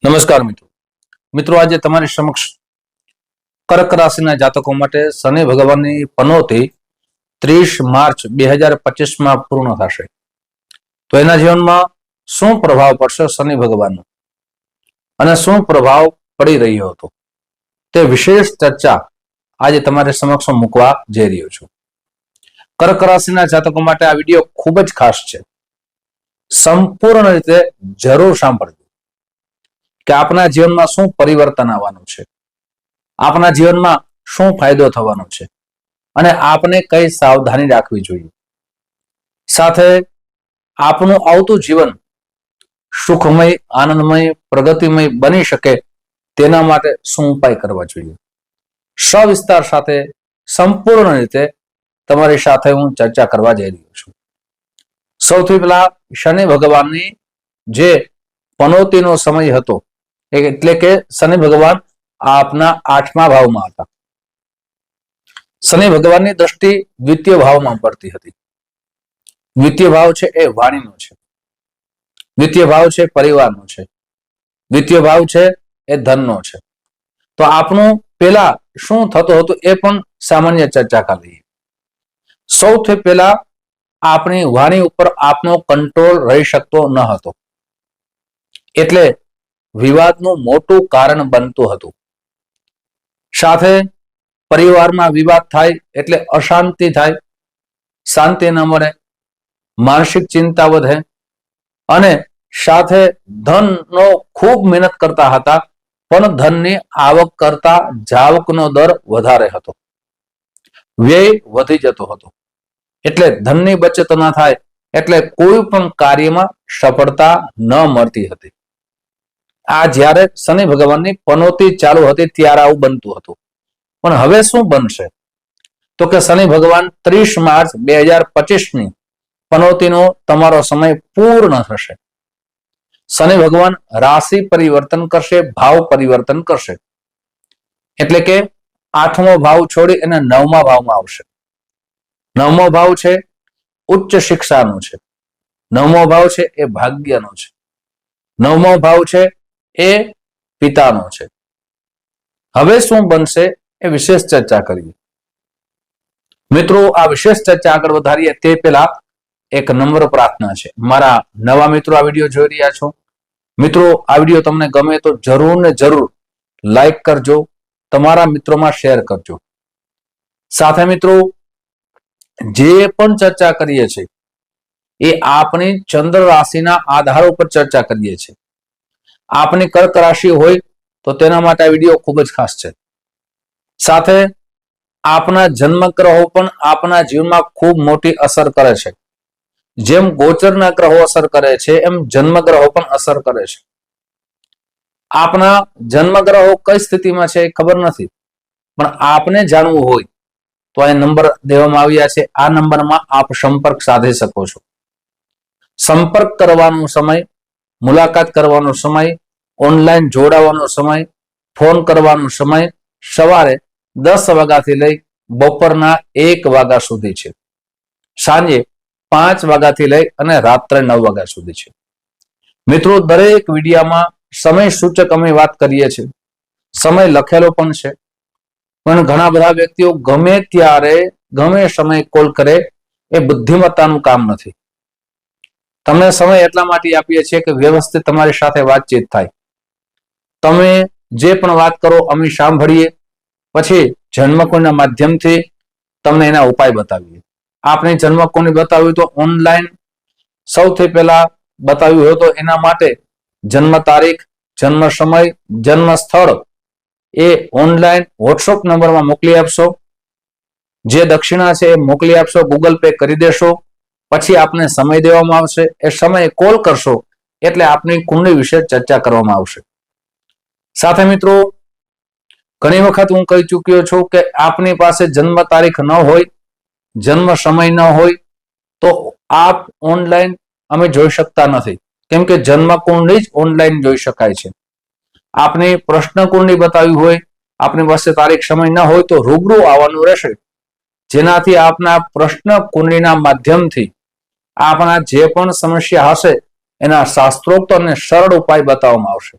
નમસ્કાર મિત્રો. મિત્રો આજે તમારી સમક્ષ કર્ક રાશિના જાતકો માટે શનિ ભગવાનની પનોતી 30 માર્ચ 2025 પૂર્ણ થશે. તો એના જીવનમાં શું પ્રભાવ પડશે શનિ ભગવાનનો અને શું પ્રભાવ પડી રહ્યો હતો તે વિશેષ ચર્ચા આજે તમારી સમક્ષ મૂકવા જઈ રહ્યો છું. કર્ક રાશિના જાતકો માટે આ વિડીયો ખૂબ જ ખાસ છે. સંપૂર્ણ રીતે જરૂર સાંભળજો કે આપના જીવનમાં શું પરિવર્તન આવવાનું છે, આપના જીવનમાં શું ફાયદો થવાનો છે અને આપને કઈ સાવધાની રાખવી જોઈએ. સાથે આપનું આવતું જીવન સુખમય, આનંદમય, પ્રગતિમય બની શકે તેના માટે શું ઉપાય કરવા જોઈએ. સવિસ્તાર સાથે સંપૂર્ણ રીતે તમારી સાથે હું ચર્ચા કરવા જઈ રહ્યો છું. સૌથી પહેલા શનિ ભગવાનની જે પનોતીનો સમય હતો એટલે કે શનિ ભગવાન આપના 8મા ભાવમાં હતા. શનિ ભગવાનની દ્રષ્ટિ દ્વિતીય ભાવમાં પડતી હતી. દ્વિતીય ભાવ છે એ વાણીનો છે, દ્વિતીય ભાવ છે પરિવારનો છે, દ્વિતીય ભાવ છે એ ધનનો છે. તો આપણું પેલા શું થતું હતું એ પણ સામાન્ય ચર્ચા કરી. સૌથી પહેલા આપણી વાણી ઉપર આપનો કંટ્રોલ રહી શકતો ન હતો એટલે વિવાદનું મોટું કારણ બનતું હતું. સાથે પરિવારમાં વિવાદ થાય એટલે અશાંતિ થાય, શાંતિ ન મળે, માનસિક ચિંતા વધે અને સાથે ધનનો ખૂબ મહેનત કરતા હતા પણ ધનની આવક કરતા જાવકનો દર વધારે હતો, વ્યય વધી જતો હતો એટલે ધનની બચત ન થાય એટલે કોઈ પણ કાર્યમાં સફળતા ન મળતી હતી. આ જ્યારે શનિ ભગવાનની પનોતી ચાલુ હતી ત્યારે આવું બનતું હતું. પણ હવે શું બનશે તો કે શનિ ભગવાન 30 માર્ચ 2025 પનોતીનો તમારો સમય પૂર્ણ થશે. શનિ ભગવાન રાશિ પરિવર્તન કરશે, ભાવ પરિવર્તન કરશે એટલે કે 8મો ભાવ છોડી અને 9મા ભાવમાં આવશે. 9મો ભાવ છે ઉચ્ચ શિક્ષાનો છે, 9મો ભાવ છે એ ભાગ્યનો છે, 9મો ભાવ છે એ પિતાનો છે. હવે શું બનશે એ વિશેષ ચર્ચા કરીએ. મિત્રો, આ વિશેષ ચર્ચા આગળ વધારીએ તે પહેલા એક નમ્ર પ્રાર્થના છે. મારા નવા મિત્રો આ વિડીયો જોઈ રહ્યા છો, મિત્રો આ વિડીયો તમને ગમે તો જરૂર ને જરૂર લાઈક કરજો, તમારા મિત્રોમાં શેર કરજો. સાથે મિત્રો જે પણ ચર્ચા કરીએ છીએ એ આપણી ચંદ્ર રાશિના આધાર ઉપર ચર્ચા કરીએ છીએ. આપની કર્ક રાશિ હોય તો તેના માટે આ વિડીયો ખૂબ જ ખાસ છે. સાથે આપના જન્મ ગ્રહો પણ આપના જીવનમાં ખૂબ મોટી અસર કરે છે. જેમ ગોચરના ગ્રહો અસર કરે છે એમ જન્મ ગ્રહો પણ અસર કરે છે. આપના જન્મ ગ્રહો કઈ સ્થિતિમાં છે એ ખબર નથી, પણ આપને જાણવું હોય તો આ નંબર દેવામાં આવ્યા છે. આ નંબરમાં આપ સંપર્ક સાધી શકો છો. સંપર્ક કરવાનો સમય, મુલાકાત કરવાનો સમય, ઓનલાઈન જોડાવાનો સમય, ફોન કરવાનો સમય સવારે 10 વાગ્યાથી લઈ બપોરના 1 વાગ્યા સુધી છે, સાંજે 5 વાગ્યાથી લઈ અને રાત્રે 9 વાગ્યા સુધી છે. મિત્રો, દરેક વિડીયામાં સમય સૂચક અમે વાત કરીએ છીએ, સમય લખેલો પણ છે, પણ ઘણા બધા વ્યક્તિઓ ગમે ત્યારે ગમે સમય કોલ કરે એ બુદ્ધિમત્તાનું કામ નથી. તમને સમય એટલા માટે આપીએ છીએ કે વ્યવસ્થિત તમારી સાથે વાતચીત થાય. તમે જે પણ વાત કરો અમે સાંભળીએ, પછી જન્મકુંડના માધ્યમથી તમને એના ઉપાય બતાવીએ. આપણે જન્મકુંડ બતાવ્યું તો ઓનલાઈન સૌથી પહેલા બતાવ્યું હોય તો એના માટે જન્મ તારીખ, જન્મ સમય, જન્મ સ્થળ એ ઓનલાઈન વોટ્સઅપ નંબરમાં મોકલી આપશો. જે દક્ષિણા છે એ મોકલી આપશો, ગૂગલ પે કરી દેશો. પછી આપને સમય દેવામાં આવશે, એ સમયે કોલ કરશો એટલે આપની કુંડળી વિશે ચર્ચા કરવામાં આવશે. સાથે મિત્રો ઘણી વખત હું કહી ચૂક્યો છું કે આપની પાસે જન્મ તારીખ ન હોય, જન્મ સમય ન હોય તો આપ ઓનલાઈન અમે જોઈ શકતા નથી, કેમ કે જન્મ કુંડળી જ ઓનલાઈન જોઈ શકાય છે. આપની પ્રશ્ન કુંડળી બતાવી હોય, આપની પાસે તારીખ સમય ન હોય તો રૂબરૂ આવવાનું રહેશે, જેનાથી આપના પ્રશ્ન કુંડળીના માધ્યમથી આપણા જે પણ સમસ્યા હશે એના શાસ્ત્રોક્ત અને સરળ ઉપાય બતાવવામાં આવશે.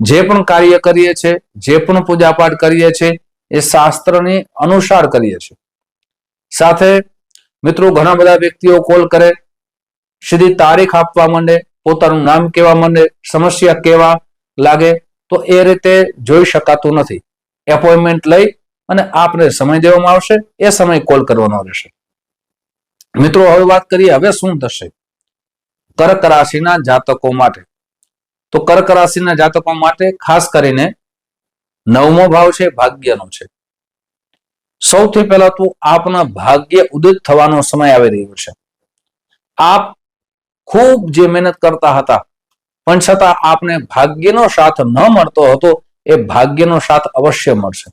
જે પણ કાર્ય કરીએ છીએ, જે પણ પૂજાપાઠ કરીએ છીએ એ શાસ્ત્રની અનુસાર કરીએ છીએ. સાથે મિત્રો ઘણા બધા વ્યક્તિઓ કોલ કરે, સીધી તારીખ આપવા માંડે, પોતાનું નામ કહેવા માંડે, સમસ્યા કહેવા લાગે, તો એ રીતે જોઈ શકાતું નથી. એપોઇન્ટમેન્ટ લઈ અને આપને સમય દેવામાં આવશે, એ સમય કોલ કરવાનો રહેશે. મિત્રો હવે વાત કરીએ, હવે શું થશે કર્ક રાશિના જાતકો માટે. તો કર્ક રાશિના જાતકો માટે ખાસ કરીને 9મો ભાવ છે ભાગ્યનો છે. સૌથી પહેલા તો આપના ભાગ્ય ઉદિત થવાનો સમય આવી રહ્યો છે. આપ ખૂબ જે મહેનત કરતા હતા પણ છતાં આપને ભાગ્યનો સાથ ન મળતો હતો, એ ભાગ્યનો સાથ અવશ્ય મળશે.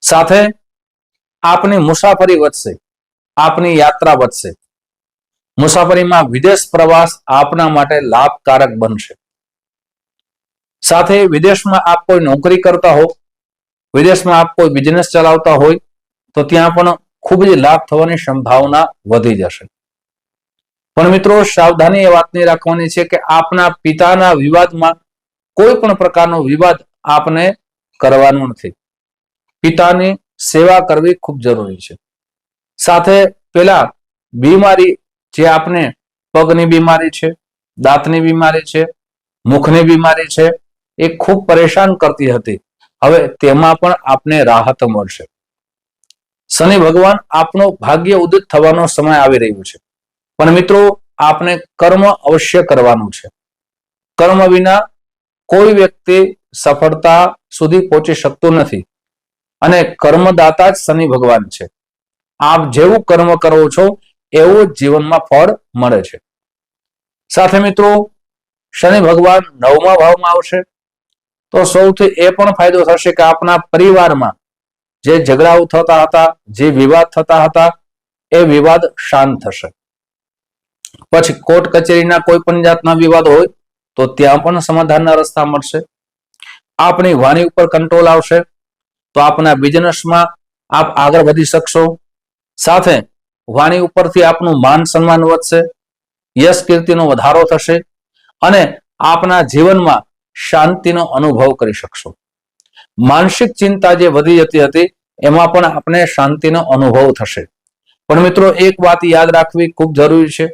સાથે આપની મુસાફરી વધશે, આપની યાત્રા વધશે. મુસાફરીમાં વિદેશ પ્રવાસ આપના માટે લાભકારક બનશે. સાથે વિદેશમાં આપ કોઈ નોકરી કરતા હો, વિદેશમાં આપ કોઈ બિઝનેસ ચલાવતા હોય તો ત્યાં પણ ખૂબ જ લાભ થવાની સંભાવના વધી જશે. પણ મિત્રો સાવધાની એ વાતની રાખવાની છે કે આપના પિતાના વિવાદમાં કોઈ પણ પ્રકારનો વિવાદ આપને કરવાનો નથી. પિતાની સેવા કરવી ખૂબ જરૂરી છે. સાથે પેલા બીમારી જે આપને પગની બીમારી છે, દાંતની બીમારી છે, મુખની બીમારી છે, એ ખૂબ પરેશાન કરતી હતી. હવે તેમાં પણ આપને રાહત મળશે. શનિ ભગવાન આપનો ભાગ્ય ઉદિત થવાનો સમય આવી રહ્યો છે. પણ મિત્રો આપને કર્મ અવશ્ય કરવાનું છે. કર્મ વિના કોઈ વ્યક્તિ સફળતા સુધી પહોંચી શકતું નથી અને કર્મદાતા જ શનિ ભગવાન છે. આપ જેવું કર્મ કરો છો એવું જ જીવનમાં ફળ મળે છે. સાથે મિત્રો શનિ ભગવાન 9મા ભાવમાં આવશે તો સૌથી એ પણ ફાયદો થશે કે આપના પરિવારમાં જે ઝઘડાઓ થતા હતા, જે વિવાદ થતા હતા, એ વિવાદ શાંત થશે. પછી કોર્ટ કચેરીના કોઈ પણ જાતના વિવાદ હોય તો ત્યાં પણ સમાધાનના રસ્તા મળશે. આપની વાણી ઉપર કંટ્રોલ આવશે તો આપના બિઝનેસમાં આપ આગળ વધી શકશો. સાથે વાણી ઉપરથી આપનું માન સન્માન વધશે, યશ કીર્તિનો વધારો થશે અને આપના જીવનમાં શાંતિનો અનુભવ કરી શકશો. માનસિક ચિંતા જે વધી જતી હતી એમાં પણ આપણે શાંતિનો અનુભવ થશે. પણ મિત્રો એક વાત યાદ રાખવી ખૂબ જરૂરી છે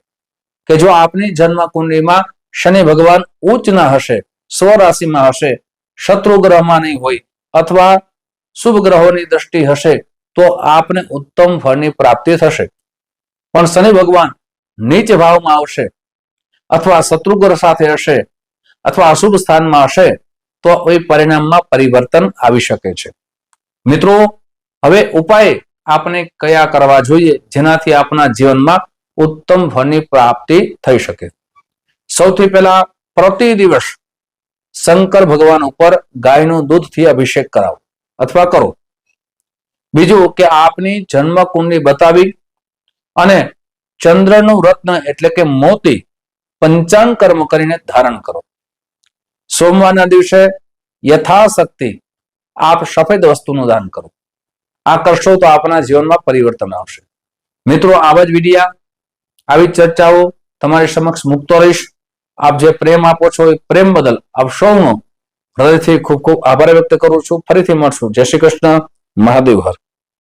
કે જો આપની જન્મ કુંડળીમાં શનિ ભગવાન ઉચ્ચના હશે, સ્વરાશિમાં હશે, શત્રુ ગ્રહમાં નહીં હોય અથવા શુભ ગ્રહોની દ્રષ્ટિ હશે તો આપને ઉત્તમ ફળની પ્રાપ્તિ થશે. પણ શનિ ભગવાન નીચ ભાવમાં આવશે અથવા શત્રુ ગ્રહ સાથે હશે અથવા અશુભ સ્થાનમાં હશે તો એ પરિણામમાં પરિવર્તન આવી શકે છે. મિત્રો હવે ઉપાય આપણે કયા કરવા જોઈએ જેનાથી આપણા જીવનમાં ઉત્તમ ફળની પ્રાપ્તિ થઈ શકે? સૌથી પહેલા પ્રતિ દિવસ શંકર ભગવાન ઉપર ગાયનું દૂધથી અભિષેક કરાવો અથવા કરો. બીજું કે આપની જન્મ કુંડળી બતાવી અને ચંદ્રનું રત્ન એટલે કે મોતી પંચાંગ કર્મ કરીને ધારણ કરો. સોમવારના દિવસે યથાશક્તિ આપ સફેદ વસ્તુનું દાન કરો. આ કરશો તો આપણા જીવનમાં પરિવર્તન આવશે. મિત્રો આવા જ વિડિયા, આવી ચર્ચાઓ તમારી સમક્ષ મૂકતો રહીશ. આપ જે પ્રેમ આપો છો એ પ્રેમ બદલ આપ સૌનો હૃદયથી ખૂબ ખૂબ આભાર વ્યક્ત કરું છું. ફરીથી મળશું. જય શ્રી કૃષ્ણ. મહાદેવ હર.